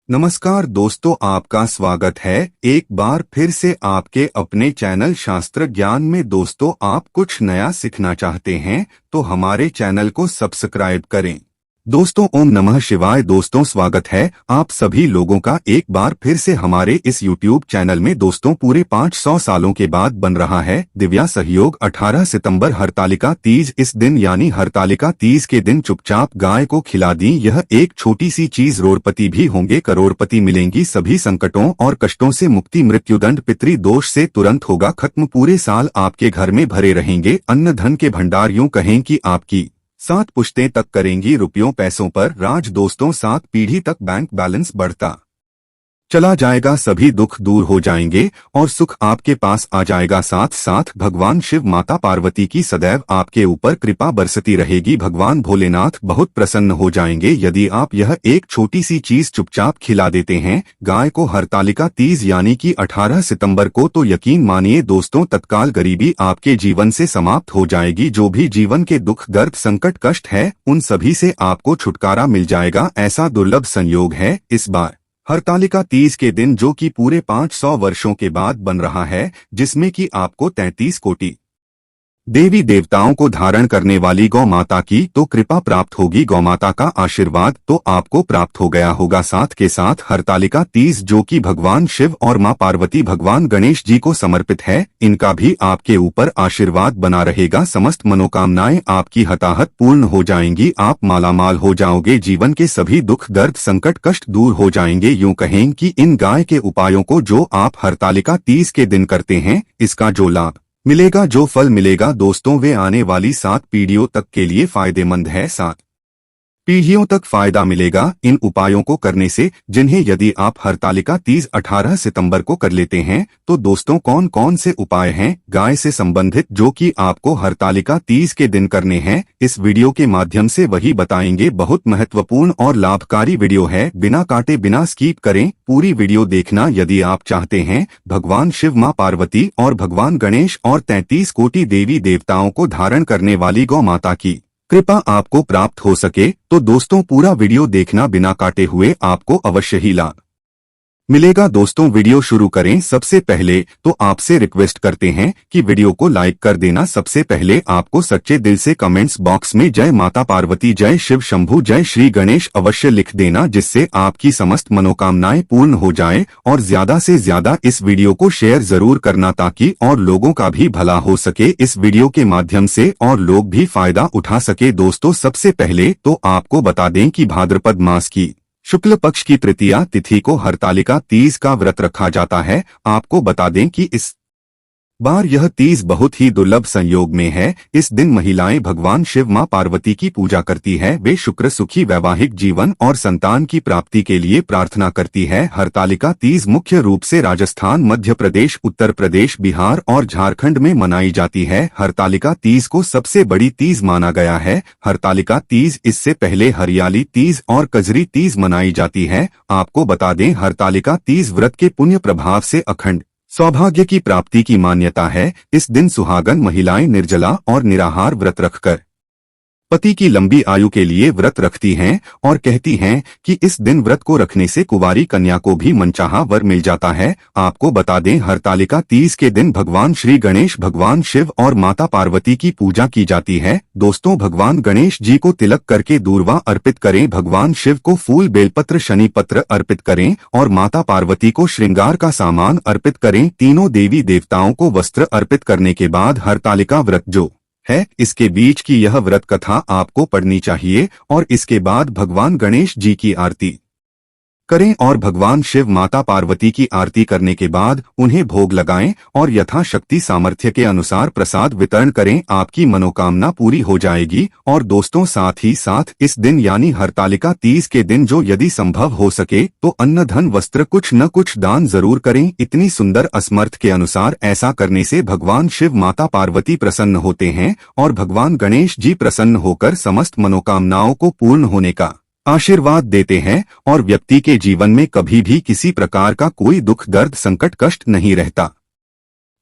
नमस्कार दोस्तों, आपका स्वागत है एक बार फिर से आपके अपने चैनल शास्त्र ज्ञान में। दोस्तों, आप कुछ नया सीखना चाहते हैं तो हमारे चैनल को सब्सक्राइब करें। दोस्तों, ओम नमः शिवाय। दोस्तों, स्वागत है आप सभी लोगों का एक बार फिर से हमारे इस YouTube चैनल में। दोस्तों, पूरे 500 सालों के बाद बन रहा है दिव्या सहयोग 18 सितंबर हरतालिका तीज। इस दिन यानी हरतालिका तीज के दिन चुपचाप गाय को खिला दी यह एक छोटी सी चीज, रोड़पति भी होंगे करोड़पति मिलेंगी। सभी संकटों और कष्टों से मुक्ति, मृत्युदंड, पितृ दोष से तुरंत होगा खत्म। पूरे साल आपके घर में भरे रहेंगे अन्न धन के भंडार। यूं कहें कि आपकी 7 पुश्तें तक करेंगी रुपयों पैसों पर राज। दोस्तों, 7 पीढ़ी तक बैंक बैलेंस बढ़ता चला जाएगा, सभी दुख दूर हो जाएंगे और सुख आपके पास आ जाएगा। साथ साथ भगवान शिव, माता पार्वती की सदैव आपके ऊपर कृपा बरसती रहेगी। भगवान भोलेनाथ बहुत प्रसन्न हो जाएंगे यदि आप यह एक छोटी सी चीज चुपचाप खिला देते हैं गाय को हरतालिका तीज यानी कि 18 सितंबर को। तो यकीन मानिए दोस्तों, तत्काल गरीबी आपके जीवन से समाप्त हो जाएगी। जो भी जीवन के दुख, दर्द, संकट, कष्ट है उन सभी से आपको छुटकारा मिल जाएगा। ऐसा दुर्लभ संयोग है इस बार हरतालिका तीज के दिन, जो कि पूरे 500 वर्षों के बाद बन रहा है, जिसमें कि आपको 33 कोटि देवी देवताओं को धारण करने वाली गौ माता की तो कृपा प्राप्त होगी। गौ माता का आशीर्वाद तो आपको प्राप्त हो गया होगा। साथ के साथ हरतालिका तीज, जो कि भगवान शिव और मां पार्वती, भगवान गणेश जी को समर्पित है, इनका भी आपके ऊपर आशीर्वाद बना रहेगा। समस्त मनोकामनाएं आपकी हताहत पूर्ण हो जाएंगी। आप मालामाल हो जाओगे। जीवन के सभी दुख, दर्द, संकट, कष्ट दूर हो जाएंगे। यूं कहें कि इन गाय के उपायों को जो आप हरतालिका तीज के दिन करते हैं, इसका जो लाभ मिलेगा, जो फल मिलेगा दोस्तों, वे आने वाली 7 पीढ़ियों तक के लिए फायदेमंद है। 7 पीढ़ियों तक फायदा मिलेगा इन उपायों को करने से, जिन्हें यदि आप हरतालिका तीज 18 सितंबर को कर लेते हैं। तो दोस्तों, कौन कौन से उपाय हैं गाय से संबंधित जो कि आपको हरतालिका तीज के दिन करने हैं, इस वीडियो के माध्यम से वही बताएंगे। बहुत महत्वपूर्ण और लाभकारी वीडियो है, बिना काटे बिना स्किप करें पूरी वीडियो देखना यदि आप चाहते हैं भगवान शिव, मां पार्वती और भगवान गणेश और 33 कोटि देवी देवताओं को धारण करने वाली गौ माता की कृपा आपको प्राप्त हो सके। तो दोस्तों, पूरा वीडियो देखना, बिना काटे हुए आपको अवश्य ही लाभ मिलेगा। दोस्तों, वीडियो शुरू करें। सबसे पहले तो आपसे रिक्वेस्ट करते हैं कि वीडियो को लाइक कर देना। सबसे पहले आपको सच्चे दिल से कमेंट्स बॉक्स में जय माता पार्वती, जय शिव शंभू, जय श्री गणेश अवश्य लिख देना, जिससे आपकी समस्त मनोकामनाएं पूर्ण हो जाए। और ज्यादा से ज्यादा इस वीडियो को शेयर जरूर करना ताकि और लोगों का भी भला हो सके इस वीडियो के माध्यम से और लोग भी फायदा उठा सके। दोस्तों, सबसे पहले तो आपको बता दें कि भाद्रपद मास की शुक्ल पक्ष की तृतीया तिथि को हरतालिका तीज का व्रत रखा जाता है। आपको बता दें कि इस बार यह तीज बहुत ही दुर्लभ संयोग में है। इस दिन महिलाएं भगवान शिव, मां पार्वती की पूजा करती है। वे शुक्र, सुखी वैवाहिक जीवन और संतान की प्राप्ति के लिए प्रार्थना करती है। हरतालिका तीज मुख्य रूप से राजस्थान, मध्य प्रदेश, उत्तर प्रदेश, बिहार और झारखंड में मनाई जाती है। हरतालिका तीज को सबसे बड़ी तीज माना गया है। हरतालिका तीज इससे पहले हरियाली तीज और कजरी तीज मनाई जाती है। आपको बता दें, हरतालिका तीज व्रत के पुण्य प्रभाव से अखंड सौभाग्य की प्राप्ति की मान्यता है। इस दिन सुहागन महिलाएं निर्जला और निराहार व्रत रखकर पति की लंबी आयु के लिए व्रत रखती हैं और कहती हैं कि इस दिन व्रत को रखने से कुंवारी कन्या को भी मनचाहा वर मिल जाता है। आपको बता दें, हरतालिका तीज के दिन भगवान श्री गणेश, भगवान शिव और माता पार्वती की पूजा की जाती है। दोस्तों, भगवान गणेश जी को तिलक करके दूर्वा अर्पित करें, भगवान शिव को फूल, बेलपत्र, शनि पत्र अर्पित करें और माता पार्वती को श्रृंगार का सामान अर्पित करें। तीनों देवी देवताओं को वस्त्र अर्पित करने के बाद हरतालिका व्रत जो है, इसके बीच की यह व्रत कथा आपको पढ़नी चाहिए और इसके बाद भगवान गणेश जी की आरती करें और भगवान शिव, माता पार्वती की आरती करने के बाद उन्हें भोग लगाएं और यथाशक्ति सामर्थ्य के अनुसार प्रसाद वितरण करें। आपकी मनोकामना पूरी हो जाएगी। और दोस्तों, साथ ही साथ इस दिन यानी हरतालिका तीज के दिन जो यदि संभव हो सके तो अन्न, धन, वस्त्र कुछ न कुछ दान जरूर करें। इतनी सुंदर असमर्थ के अनुसार ऐसा करने से भगवान शिव, माता पार्वती प्रसन्न होते हैं और भगवान गणेश जी प्रसन्न होकर समस्त मनोकामनाओं को पूर्ण होने का आशीर्वाद देते हैं और व्यक्ति के जीवन में कभी भी किसी प्रकार का कोई दुख, दर्द, संकट, कष्ट नहीं रहता।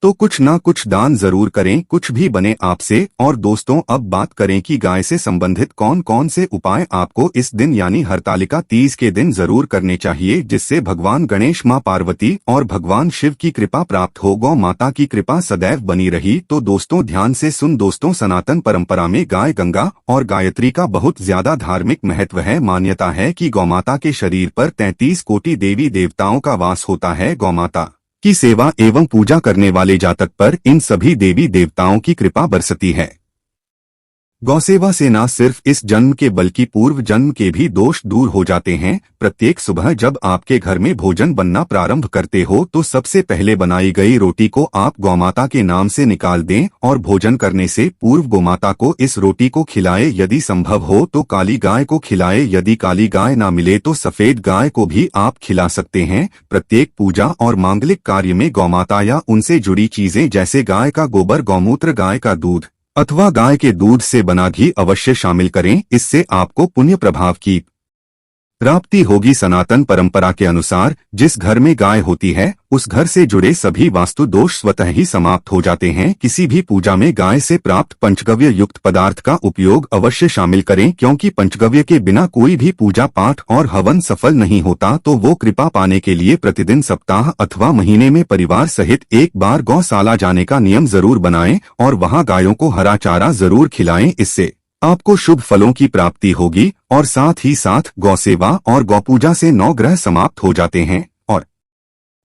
तो कुछ ना कुछ दान जरूर करें, कुछ भी बने आपसे। और दोस्तों, अब बात करें कि गाय से संबंधित कौन कौन से उपाय आपको इस दिन यानी हरतालिका तीज के दिन जरूर करने चाहिए, जिससे भगवान गणेश, मां पार्वती और भगवान शिव की कृपा प्राप्त हो, गौ माता की कृपा सदैव बनी रही। तो दोस्तों ध्यान से सुन दोस्तों, सनातन परंपरा में गाय, गंगा और गायत्री का बहुत ज्यादा धार्मिक महत्व है। मान्यता है कि गौमाता के शरीर पर 33 कोटि देवी देवताओं का वास होता है। गौमाता की सेवा एवं पूजा करने वाले जातक पर इन सभी देवी देवताओं की कृपा बरसती है। गौसेवा से न सिर्फ इस जन्म के बल्कि पूर्व जन्म के भी दोष दूर हो जाते हैं। प्रत्येक सुबह जब आपके घर में भोजन बनना प्रारंभ करते हो तो सबसे पहले बनाई गई रोटी को आप गौमाता के नाम से निकाल दें और भोजन करने से पूर्व गौमाता को इस रोटी को खिलाए। यदि संभव हो तो काली गाय को खिलाए, यदि काली गाय ना मिले तो सफेद गाय को भी आप खिला सकते हैं। प्रत्येक पूजा और मांगलिक कार्य में गौमाता या उनसे जुड़ी चीजें जैसे गाय का गोबर, गौमूत्र, गाय का दूध अथवा गाय के दूध से बना घी अवश्य शामिल करें। इससे आपको पुण्य प्रभाव की प्राप्ति होगी। सनातन परंपरा के अनुसार जिस घर में गाय होती है उस घर से जुड़े सभी वास्तु दोष स्वतः ही समाप्त हो जाते हैं। किसी भी पूजा में गाय से प्राप्त पंचगव्य युक्त पदार्थ का उपयोग अवश्य शामिल करें, क्योंकि पंचगव्य के बिना कोई भी पूजा पाठ और हवन सफल नहीं होता। तो वो कृपा पाने के लिए प्रतिदिन, सप्ताह अथवा महीने में परिवार सहित एक बार गौशाला जाने का नियम जरूर बनाएं और वहां गायों को हरा चारा जरूर खिलाएं। इससे आपको शुभ फलों की प्राप्ति होगी और साथ ही साथ गौसेवा और गौपूजा से 9 ग्रह समाप्त हो जाते हैं और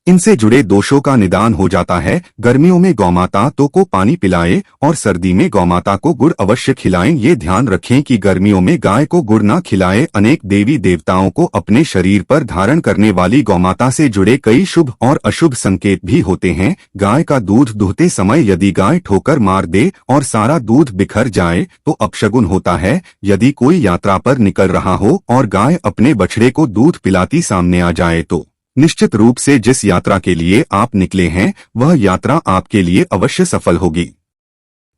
इनसे जुड़े दोषों का निदान हो जाता है। गर्मियों में गौमाता तो को पानी पिलाएं और सर्दी में गौमाता को गुड़ अवश्य खिलाएं। ये ध्यान रखें कि गर्मियों में गाय को गुड़ ना खिलाएं। अनेक देवी देवताओं को अपने शरीर पर धारण करने वाली गौमाता से जुड़े कई शुभ और अशुभ संकेत भी होते हैं। गाय का दूध दुहते समय यदि गाय ठोकर मार दे और सारा दूध बिखर जाए तो अपशगुन होता है। यदि कोई यात्रा पर निकल रहा हो और गाय अपने बछड़े को दूध पिलाती सामने आ जाए तो निश्चित रूप से जिस यात्रा के लिए आप निकले हैं वह यात्रा आपके लिए अवश्य सफल होगी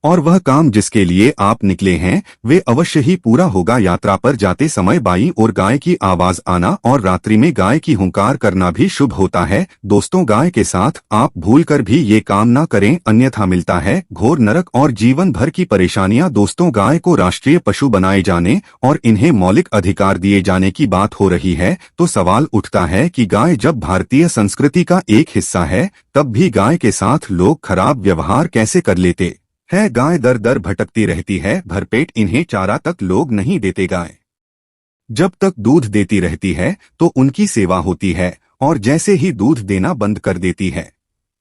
और वह काम जिसके लिए आप निकले हैं वे अवश्य ही पूरा होगा। यात्रा पर जाते समय बाईं ओर गाय की आवाज आना और रात्रि में गाय की हुंकार करना भी शुभ होता है। दोस्तों, गाय के साथ आप भूलकर भी ये काम ना करें, अन्यथा मिलता है घोर नरक और जीवन भर की परेशानियां। दोस्तों, गाय को राष्ट्रीय पशु बनाए जाने और इन्हें मौलिक अधिकार दिए जाने की बात हो रही है तो सवाल उठता है कि गाय जब भारतीय संस्कृति का एक हिस्सा है तब भी गाय के साथ लोग खराब व्यवहार कैसे कर लेते है। गाय दर दर भटकती रहती है, भरपेट इन्हें चारा तक लोग नहीं देते। गाय जब तक दूध देती रहती है तो उनकी सेवा होती है और जैसे ही दूध देना बंद कर देती है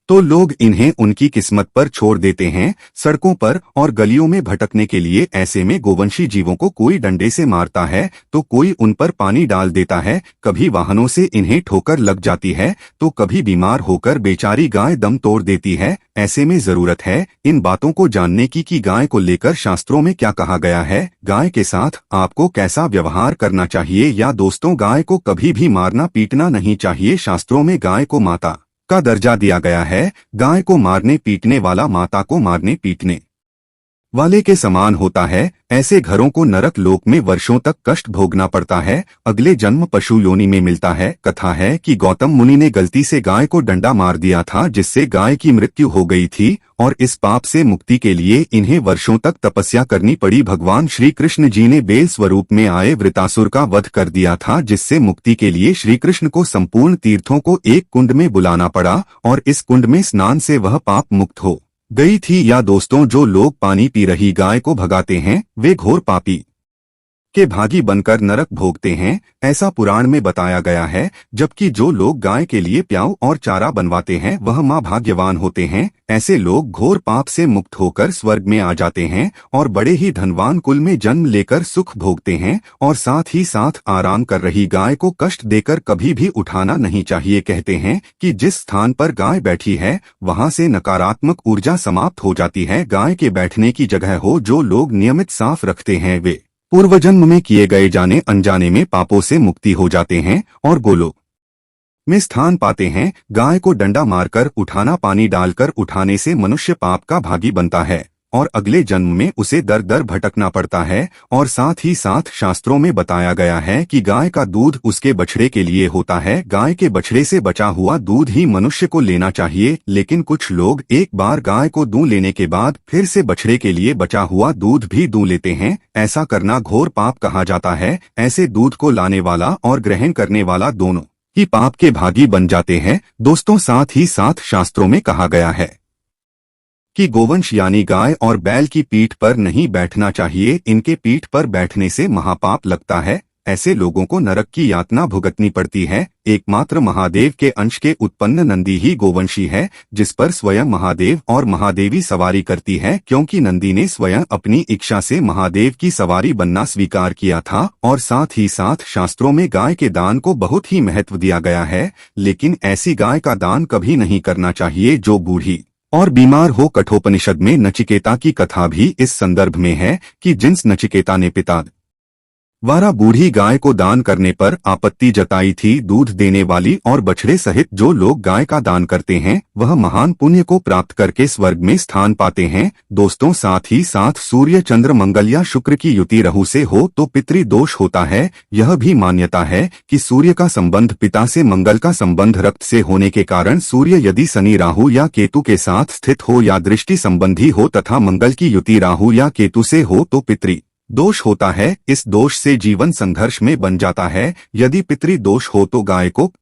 तो लोग इन्हें उनकी किस्मत पर छोड़ देते हैं, सड़कों पर और गलियों में भटकने के लिए। ऐसे में गोवंशी जीवों को कोई डंडे से मारता है तो कोई उन पर पानी डाल देता है, कभी वाहनों से इन्हें ठोकर लग जाती है तो कभी बीमार होकर बेचारी गाय दम तोड़ देती है। ऐसे में जरूरत है इन बातों को जानने की कि गाय को लेकर शास्त्रों में क्या कहा गया है, गाय के साथ आपको कैसा व्यवहार करना चाहिए। या दोस्तों, गाय को कभी भी मारना पीटना नहीं चाहिए। शास्त्रों में गाय को माता का दर्जा दिया गया है। गाय को मारने पीटने वाला माता को मारने पीटने वाले के समान होता है। ऐसे घरों को नरक लोक में वर्षों तक कष्ट भोगना पड़ता है, अगले जन्म पशु योनि में मिलता है। कथा है कि गौतम मुनि ने गलती से गाय को डंडा मार दिया था जिससे गाय की मृत्यु हो गई थी और इस पाप से मुक्ति के लिए इन्हें वर्षों तक तपस्या करनी पड़ी। भगवान श्री कृष्ण जी ने बेल स्वरूप में आए वृतासुर का वध कर दिया था, जिससे मुक्ति के लिए श्री कृष्ण को संपूर्ण तीर्थों को एक कुंड में बुलाना पड़ा और इस कुंड में स्नान से वह पाप मुक्त हो गई थी। या दोस्तों, जो लोग पानी पी रही गाय को भगाते हैं वे घोर पापी के भागी बनकर नरक भोगते हैं, ऐसा पुराण में बताया गया है। जबकि जो लोग गाय के लिए प्याऊ और चारा बनवाते हैं वह मां भाग्यवान होते हैं। ऐसे लोग घोर पाप से मुक्त होकर स्वर्ग में आ जाते हैं और बड़े ही धनवान कुल में जन्म लेकर सुख भोगते हैं और साथ ही साथ आराम कर रही गाय को कष्ट देकर कभी भी उठाना नहीं चाहिए। कहते हैं कि जिस स्थान पर गाय बैठी है वहां से नकारात्मक ऊर्जा समाप्त हो जाती है। गाय के बैठने की जगह हो जो लोग नियमित साफ रखते हैं वे पूर्वजन्म में किए गए जाने अनजाने में पापों से मुक्ति हो जाते हैं और गोलोक में स्थान पाते हैं। गाय को डंडा मारकर उठाना, पानी डालकर उठाने से मनुष्य पाप का भागी बनता है और अगले जन्म में उसे दर दर भटकना पड़ता है। और साथ ही साथ शास्त्रों में बताया गया है कि गाय का दूध उसके बछड़े के लिए होता है। गाय के बछड़े से बचा हुआ दूध ही मनुष्य को लेना चाहिए, लेकिन कुछ लोग एक बार गाय को दूध लेने के बाद फिर से बछड़े के लिए बचा हुआ दूध भी दूध लेते हैं। ऐसा करना घोर पाप कहा जाता है। ऐसे दूध को लाने वाला और ग्रहण करने वाला दोनों ही पाप के भागी बन जाते हैं। दोस्तों, साथ ही साथ शास्त्रों में कहा गया है कि गोवंश यानी गाय और बैल की पीठ पर नहीं बैठना चाहिए। इनके पीठ पर बैठने से महापाप लगता है। ऐसे लोगों को नरक की यातना भुगतनी पड़ती है। एकमात्र महादेव के अंश के उत्पन्न नंदी ही गोवंशी है, जिस पर स्वयं महादेव और महादेवी सवारी करती है, क्योंकि नंदी ने स्वयं अपनी इच्छा से महादेव की सवारी बनना स्वीकार किया था। और साथ ही साथ शास्त्रों में गाय के दान को बहुत ही महत्व दिया गया है, लेकिन ऐसी गाय का दान कभी नहीं करना चाहिए जो बूढ़ी और बीमार हो। कठोपनिषद में नचिकेता की कथा भी इस संदर्भ में है कि जिस नचिकेता ने पिता द्वारा बूढ़ी गाय को दान करने पर आपत्ति जताई थी, दूध देने वाली और बछड़े सहित जो लोग गाय का दान करते हैं वह महान पुण्य को प्राप्त करके स्वर्ग में स्थान पाते हैं। दोस्तों, साथ ही साथ सूर्य, चंद्र, मंगल या शुक्र की युति राहु से हो तो पितृदोष होता है। यह भी मान्यता है कि सूर्य का संबंध पिता से, मंगल का संबंध रक्त से होने के कारण सूर्य यदि शनि, राहु या केतु के साथ स्थित हो या दृष्टि संबंधी हो तथा मंगल की युति राहु या केतु से हो तो पितृ दोष होता है। इस दोष से जीवन संघर्ष में बन जाता है। यदि पितृ दोष हो तो गाय को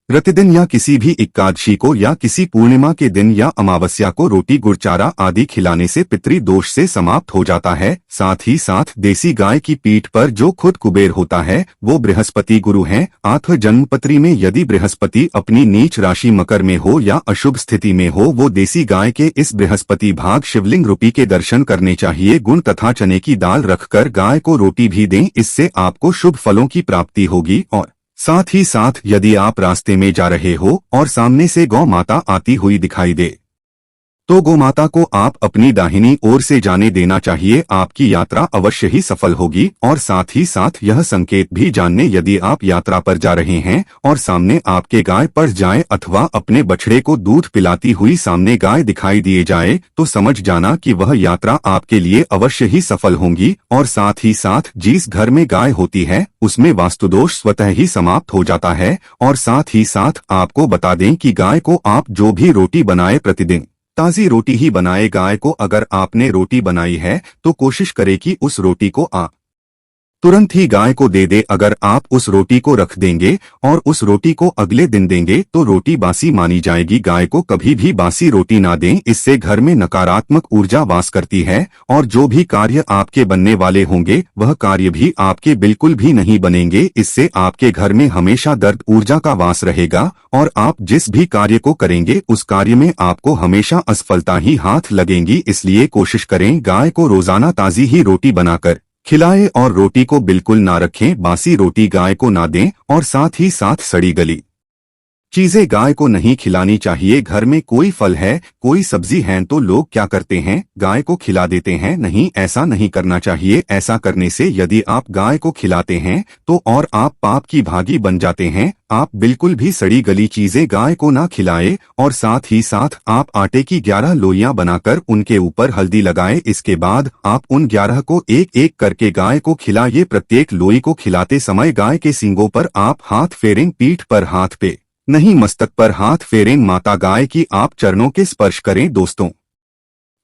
प्रतिदिन या किसी भी एकादशी को या किसी पूर्णिमा के दिन या अमावस्या को रोटी, गुड़, चारा आदि खिलाने से पितृ दोष से समाप्त हो जाता है। साथ ही साथ देसी गाय की पीठ पर जो खुद कुबेर होता है वो बृहस्पति गुरु हैं। आत्म जन्मपत्री में यदि बृहस्पति अपनी नीच राशि मकर में हो या अशुभ स्थिति में हो, वो देसी गाय के इस बृहस्पति भाग शिवलिंग रूपी के दर्शन करने चाहिए। गुण तथा चने की दाल रखकर गाय को रोटी भी दें, इससे आपको शुभ फलों की प्राप्ति होगी। और साथ ही साथ यदि आप रास्ते में जा रहे हो और सामने से गौ माता आती हुई दिखाई दे तो गौ माता को आप अपनी दाहिनी ओर से जाने देना चाहिए। आपकी यात्रा अवश्य ही सफल होगी। और साथ ही साथ यह संकेत भी जानने, यदि आप यात्रा पर जा रहे हैं और सामने आपके गाय पड़ जाए अथवा अपने बछड़े को दूध पिलाती हुई सामने गाय दिखाई दिए जाए तो समझ जाना कि वह यात्रा आपके लिए अवश्य ही सफल होगी। और साथ ही साथ जिस घर में गाय होती है उसमें वास्तुदोष स्वतः ही समाप्त हो जाता है। और साथ ही साथ आपको बता दें कि गाय को आप जो भी रोटी बनाए प्रतिदिन ताज़ी रोटी ही बनाए। गाय को अगर आपने रोटी बनाई है तो कोशिश करें कि उस रोटी को आप तुरंत ही गाय को दे दे। अगर आप उस रोटी को रख देंगे और उस रोटी को अगले दिन देंगे तो रोटी बासी मानी जाएगी। गाय को कभी भी बासी रोटी ना दें, इससे घर में नकारात्मक ऊर्जा वास करती है और जो भी कार्य आपके बनने वाले होंगे वह कार्य भी आपके बिल्कुल भी नहीं बनेंगे। इससे आपके घर में हमेशा दर्द ऊर्जा का वास रहेगा और आप जिस भी कार्य को करेंगे उस कार्य में आपको हमेशा असफलता ही हाथ लगेंगी। इसलिए कोशिश करें गाय को रोजाना ताज़ी ही रोटी बनाकर खिलाएं और रोटी को बिल्कुल ना रखें। बासी रोटी गाय को ना दें और साथ ही साथ सड़ी गली चीजें गाय को नहीं खिलानी चाहिए। घर में कोई फल है, कोई सब्जी है तो लोग क्या करते हैं, गाय को खिला देते हैं। नहीं, ऐसा नहीं करना चाहिए। ऐसा करने से यदि आप गाय को खिलाते हैं तो और आप पाप की भागी बन जाते हैं। आप बिल्कुल भी सड़ी गली चीजें गाय को ना खिलाएं। और साथ ही साथ आप आटे की 11 लोइयां बनाकर उनके ऊपर हल्दी लगाएं। इसके बाद आप उन 11 को एक एक करके गाय को खिलाइए। प्रत्येक लोई को खिलाते समय गाय के सींगों पर आप हाथ फेरें, पीठ पर हाथ पे नहीं मस्तक पर हाथ फेरें। माता गाय की आप चरणों के स्पर्श करें। दोस्तों,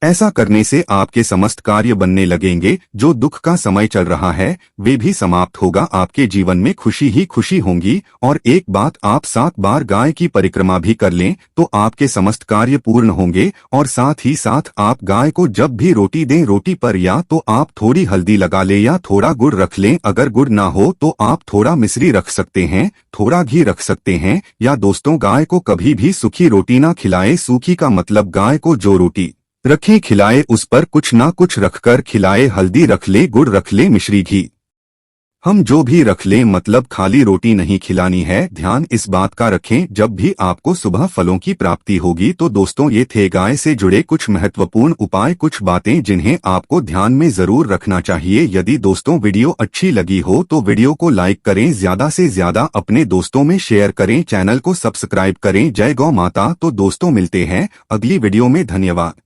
ऐसा करने से आपके समस्त कार्य बनने लगेंगे। जो दुख का समय चल रहा है वे भी समाप्त होगा। आपके जीवन में खुशी ही खुशी होंगी। और एक बात, आप 7 बार गाय की परिक्रमा भी कर लें तो आपके समस्त कार्य पूर्ण होंगे। और साथ ही साथ आप गाय को जब भी रोटी दें, रोटी पर या तो आप थोड़ी हल्दी लगा लें या थोड़ा गुड़ रख लें। अगर गुड़ ना हो तो आप थोड़ा मिश्री रख सकते हैं, थोड़ा घी रख सकते हैं। या दोस्तों, गाय को कभी भी सूखी रोटी ना खिलाएं। सूखी का मतलब गाय को जो रोटी रखें खिलाए उस पर कुछ ना कुछ रखकर खिलाए। हल्दी रख ले, गुड़ रख ले, मिश्री, घी हम जो भी रख लें, मतलब खाली रोटी नहीं खिलानी है। ध्यान इस बात का रखें। जब भी आपको सुबह फलों की प्राप्ति होगी। तो दोस्तों, ये थे गाय से जुड़े कुछ महत्वपूर्ण उपाय, कुछ बातें जिन्हें आपको ध्यान में जरूर रखना चाहिए। यदि दोस्तों वीडियो अच्छी लगी हो तो वीडियो को लाइक करें, ज्यादा से ज्यादा अपने दोस्तों में शेयर करें, चैनल को सब्सक्राइब करें। जय गौ माता। तो दोस्तों, मिलते हैं अगली वीडियो में। धन्यवाद।